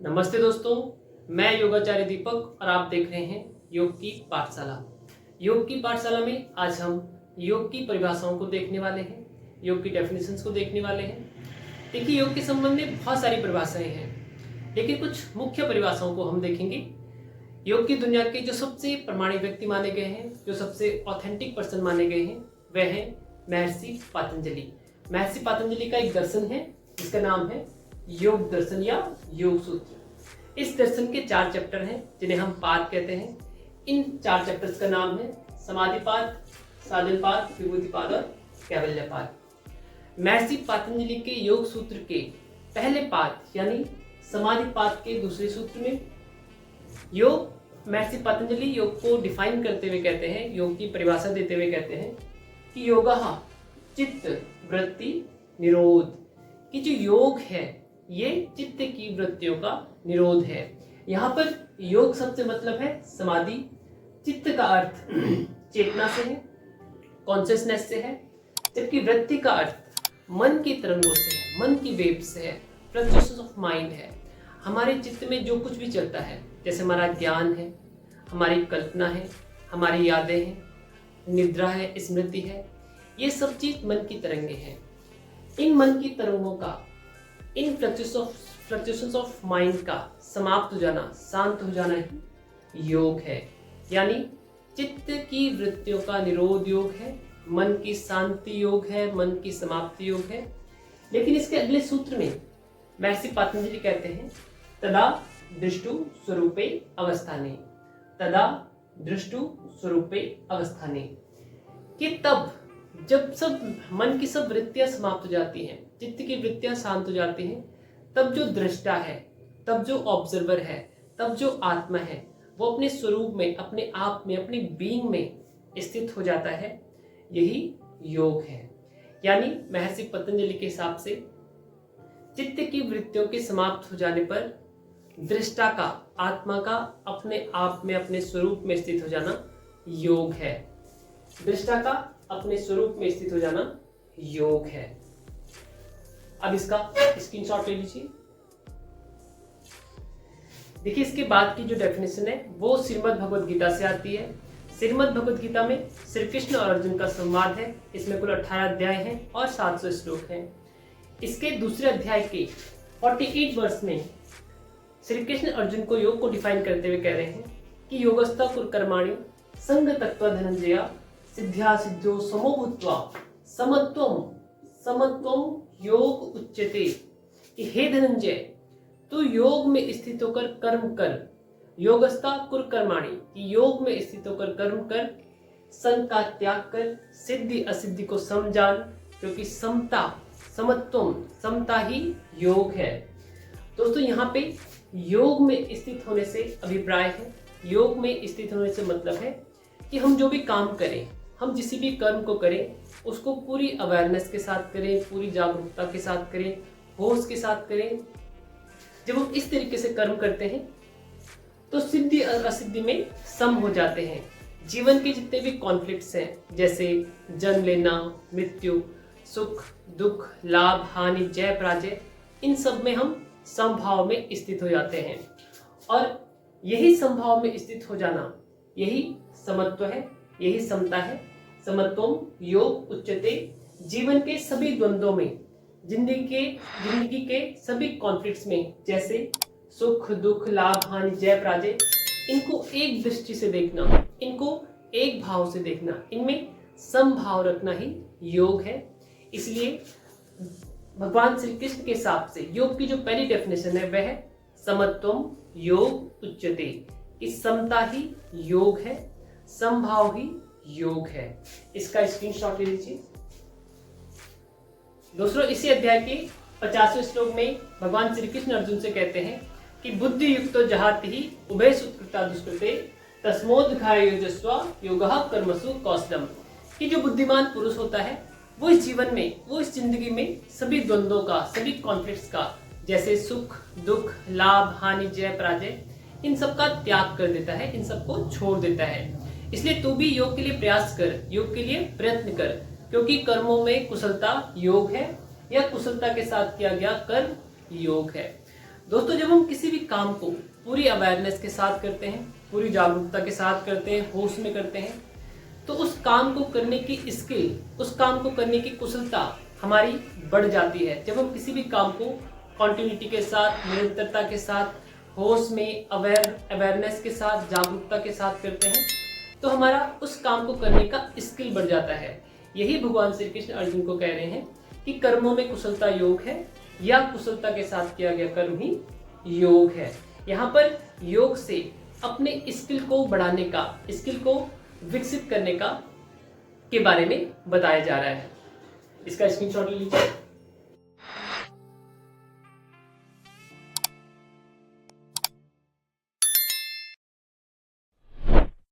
नमस्ते दोस्तों, मैं योगाचार्य दीपक और आप देख रहे हैं योग की पाठशाला। योग की पाठशाला में आज हम योग की परिभाषाओं को देखने वाले हैं, योग की डेफिनेशंस को देखने वाले हैं। देखिए, योग के संबंध में बहुत सारी परिभाषाएं हैं, लेकिन कुछ मुख्य परिभाषाओं को हम देखेंगे। योग की दुनिया के जो सबसे प्रमाणिक व्यक्ति माने गए हैं, जो सबसे ऑथेंटिक पर्सन माने गए हैं, वह है महर्षि पतंजलि। महर्षि पतंजलि का एक दर्शन है जिसका नाम है योग दर्शन या योग सूत्र। इस दर्शन के 4 चैप्टर हैं जिन्हें हम पाद कहते हैं। इन 4 चैप्टर्स का नाम है समाधिपाद, साधनपाद, विभूतिपाद और कैवल्यपाद। महर्षि पतंजलि के योग सूत्र के पहले पाद यानी समाधिपाद के दूसरे सूत्र में महर्षि पतंजलि योग को डिफाइन करते हुए कहते हैं, योग की परिभाषा देते हुए कहते हैं कि योगः चित्त वृत्ति निरोध। कि जो योग है ये चित्त की वृत्तियों का निरोध है। यहाँ पर योग शब्द से मतलब है समाधि, चित्त का अर्थ चेतना से है, कॉन्शियसनेस से है, जबकि वृत्ति का अर्थ मन की तरंगों से है, मन की वेव से है, फ्लक्चुएशंस ऑफ माइंड है। हमारे चित्त में जो कुछ भी चलता है, जैसे हमारा ज्ञान है, हमारी कल्पना है, हमारी यादें हैं, निद्रा है, स्मृति है, ये सब चीज मन की तरंगे हैं। इन मन की तरंगों का, इन फ्लक्चुएशंस ऑफ माइंड का समाप्त हो जाना, शांत हो जाना ही योग है। यानी चित्त की वृत्तियों का निरोध योग है, मन की शांति योग है, मन की समाप्ति योग है। लेकिन इसके अगले सूत्र में महर्षि पतंजलि कहते हैं तदा दृष्टु स्वरूपे अवस्थाने, तदा दृष्टु स्वरूपे अवस्थाने, कि तब जब सब मन की सब वृत्तियां समाप्त हो जाती हैं, चित्त की वृत्तियां शांत हो जाती हैं, तब जो दृष्टा है, तब जो ऑब्जर्वर है, तब जो आत्मा है, वो अपने स्वरूप में, अपने आप में, अपनी बीइंग में स्थित हो जाता है। यही योग है। यानी महर्षि पतंजलि के हिसाब से चित्त की वृत्तियों के समाप्त हो जाने पर दृष्टा का, आत्मा का अपने आप में, अपने स्वरूप में स्थित हो जाना योग है। दृष्टा का अपने स्वरूप में स्थित हो जाना योग है। अब इसका स्क्रीनशॉट ले लीजिए। देखिए, इसके बाद की जो डेफिनेशन है वो श्रीमद् भगवद गीता से आती है। श्रीमद् भगवद गीता में श्री कृष्ण और अर्जुन का संवाद है। इसमें कुल 18 अध्याय हैं और 700 श्लोक हैं। इसके दूसरे अध्याय के 48 वर्ष में श्री कृष्ण अर्जुन को योग को डिफाइन करते हुए कह रहे हैं कि योगस्था कुरकर्माणि संग तत्व धनंजया सिद्ध्या सिद्धो समो भूत्वा समत्वम योग उच्यते। कि हे धनंजय, तू योग में स्थित होकर कर्म कर, योगस्था कुरकर्माणि, कि योग में स्थित होकर कर्म कर, संग का त्याग कर, सिद्धि असिद्धि को समझान, क्योंकि समता ही योग है। दोस्तों, यहाँ पे योग में स्थित होने से अभिप्राय है, योग में स्थित होने से मतलब है कि हम जो भी काम करें, हम जिस भी कर्म को करें, उसको पूरी अवेयरनेस के साथ करें, पूरी जागरूकता के साथ करें, होश के साथ करें। जब हम इस तरीके से कर्म करते हैं तो सिद्धि और असिद्धि में सम हो जाते हैं। जीवन के जितने भी कॉन्फ्लिक्ट्स हैं, जैसे जन्म लेना, मृत्यु, सुख दुख, लाभ हानि, जय पराजय, इन सब में हम समभाव में स्थित हो जाते हैं। और यही समभाव में स्थित हो जाना, यही समत्व है, यही समता है। समत्वम योग उच्यते। जीवन के सभी द्वंद्वों में, जिंदगी के सभी कॉन्फ्लिक्ट्स में, जैसे सुख दुख, लाभ हानि, जय पराजय, इनको एक दृष्टि से देखना, इनको एक भाव से देखना, इनमें समभाव रखना ही योग है। इसलिए भगवान श्री कृष्ण के हिसाब से योग की जो पहली डेफिनेशन है वह है समत्वम योग उच्यते, कि समता ही योग है, समभाव ही योग है। इसका स्क्रीनशॉट ले लीजिए। दोस्तों, इसी अध्याय के 50वें श्लोक में भगवान श्री कृष्ण अर्जुन से कहते हैं कि बुद्धि युक्तो जहाति ही उभय सुकृता दुष्कृते तस्मोदघाय युजस्वा योगः कर्मसु कौशलम। कि जो बुद्धिमान पुरुष होता है वो इस जीवन में, वो इस जिंदगी में सभी द्वंद्वों का, सभी कॉन्फ्लिक्ट्स का, जैसे सुख दुख, लाभ हानि, जय पराजय, इन सब का त्याग कर देता है, इन सबको छोड़ देता है। इसलिए तू भी योग के लिए प्रयास कर, योग के लिए प्रयत्न कर, क्योंकि कर्मों में कुशलता योग है, या कुशलता के साथ किया गया कर्म योग है। दोस्तों जब हम किसी भी काम को पूरी अवेयरनेस के साथ करते हैं, पूरी जागरूकता के साथ करते हैं, होश में करते हैं, तो उस काम को करने की स्किल, उस काम को करने की कुशलता हमारी बढ़ जाती है। जब हम किसी भी काम को कॉन्टिन्यूटी के साथ, निरंतरता के साथ, होश में, अवेयरनेस के साथ, जागरूकता के साथ करते हैं, तो हमारा उस काम को करने का स्किल बढ़ जाता है। यही भगवान श्री कृष्ण अर्जुन को कह रहे हैं कि कर्मों में कुशलता योग है, या कुशलता के साथ किया गया कर्म ही योग है। यहाँ पर योग से अपने स्किल को बढ़ाने का, स्किल को विकसित करने का के बारे में बताया जा रहा है। इसका स्क्रीनशॉट ले लीजिए।